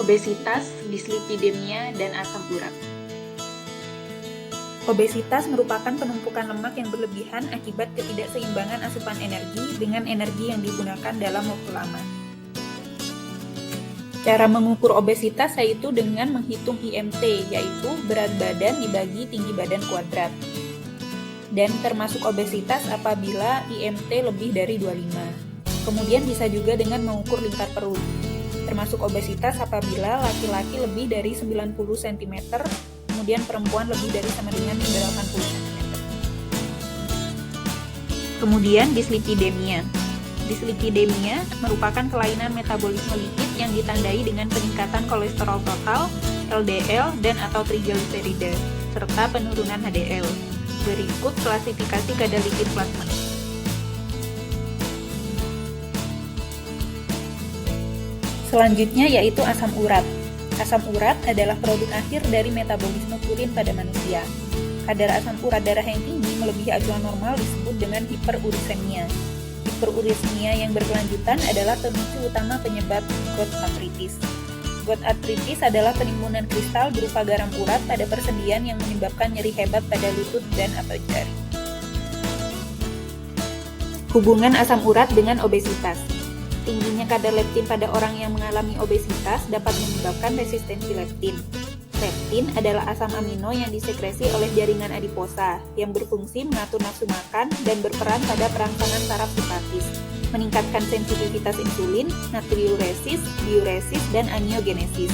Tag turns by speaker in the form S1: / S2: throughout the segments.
S1: obesitas, dislipidemia, dan asam urat.
S2: Obesitas merupakan penumpukan lemak yang berlebihan akibat ketidakseimbangan asupan energi dengan energi yang digunakan dalam waktu lama. Cara mengukur obesitas yaitu dengan menghitung IMT, yaitu berat badan dibagi tinggi badan kuadrat. Dan termasuk obesitas apabila IMT lebih dari 25. Kemudian bisa juga dengan mengukur lingkar perut. Termasuk obesitas apabila laki-laki lebih dari 90 cm, kemudian perempuan lebih dari sama dengan 80 cm.
S1: Kemudian dislipidemia. Dislipidemia merupakan kelainan metabolisme lipid yang ditandai dengan peningkatan kolesterol total, LDL, dan atau trigliserida, serta penurunan HDL. Berikut klasifikasi kadar lipid plasma.
S2: Selanjutnya yaitu asam urat. Asam urat adalah produk akhir dari metabolisme purin pada manusia. Kadar asam urat darah yang tinggi melebihi acuan normal disebut dengan hiperurisemia. Hiperurisemia yang berkelanjutan adalah pemicu utama penyebab gout arthritis. Gout arthritis adalah penimbunan kristal berupa garam urat pada persendian yang menyebabkan nyeri hebat pada lutut dan atau jari. Hubungan asam urat dengan obesitas. Tingginya kadar leptin pada orang yang mengalami obesitas dapat menyebabkan resistensi leptin. Leptin adalah asam amino yang disekresi oleh jaringan adiposa yang berfungsi mengatur nafsu makan dan berperan pada perangsangan saraf simpatis, meningkatkan sensitivitas insulin, natriuresis, diuresis, dan angiogenesis.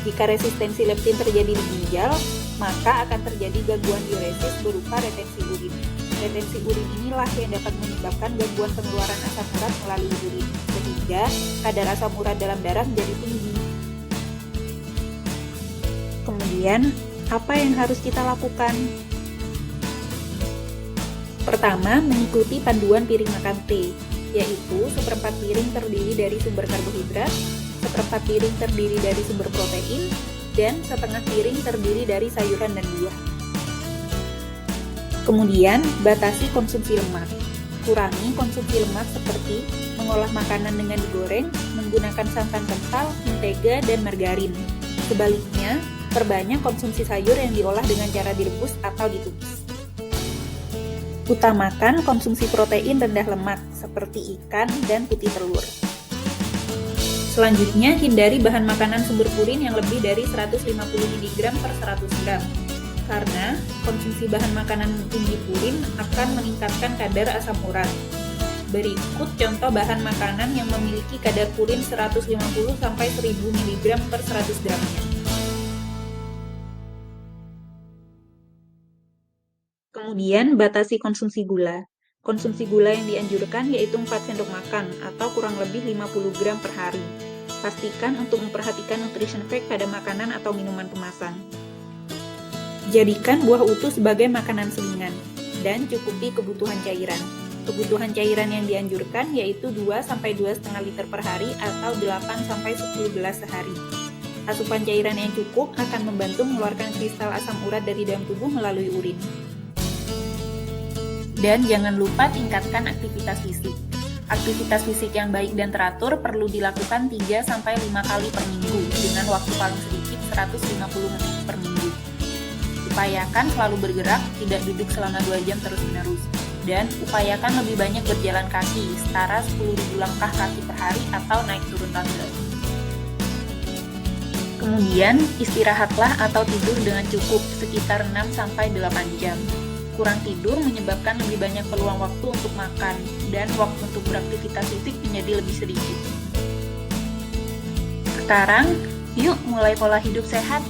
S2: Jika resistensi leptin terjadi di ginjal, maka akan terjadi gangguan diuresis berupa retensi urin. Retensi urin inilah yang dapat menyebabkan gangguan pengeluaran asam urat melalui urin, sehingga kadar asam urat dalam darah menjadi tinggi. Kemudian, apa yang harus kita lakukan? Pertama, mengikuti panduan piring makan T, yaitu seperempat piring terdiri dari sumber karbohidrat, seperempat piring terdiri dari sumber protein, dan setengah piring terdiri dari sayuran dan buah. Kemudian, batasi konsumsi lemak. Kurangi konsumsi lemak seperti mengolah makanan dengan digoreng, menggunakan santan kental, mentega, dan margarin. Sebaliknya, perbanyak konsumsi sayur yang diolah dengan cara direbus atau ditumis. Utamakan konsumsi protein rendah lemak seperti ikan dan putih telur. Selanjutnya, hindari bahan makanan sumber purin yang lebih dari 150 mg per 100 gram. Karena konsumsi bahan makanan tinggi purin akan meningkatkan kadar asam urat. Berikut contoh bahan makanan yang memiliki kadar purin 150-1000 mg per 100 gramnya. Kemudian, batasi konsumsi gula. Konsumsi gula yang dianjurkan yaitu 4 sendok makan atau kurang lebih 50 gram per hari. Pastikan untuk memperhatikan nutrition fact pada makanan atau minuman kemasan. Jadikan buah utuh sebagai makanan selingan dan cukupi kebutuhan cairan. Kebutuhan cairan yang dianjurkan yaitu 2-2,5 liter per hari atau 8-10 gelas sehari. Asupan cairan yang cukup akan membantu mengeluarkan kristal asam urat dari dalam tubuh melalui urin. Dan jangan lupa tingkatkan aktivitas fisik. Aktivitas fisik yang baik dan teratur perlu dilakukan 3-5 kali per minggu dengan waktu paling sedikit 150 menit per minggu. Upayakan selalu bergerak, tidak duduk selama 2 jam terus-menerus. Dan upayakan lebih banyak berjalan kaki, setara 10.000 langkah kaki per hari atau naik turun tangga. Kemudian, istirahatlah atau tidur dengan cukup, sekitar 6-8 jam. Kurang tidur menyebabkan lebih banyak peluang waktu untuk makan, dan waktu untuk beraktivitas fisik menjadi lebih sedikit. Sekarang, yuk mulai pola hidup sehat.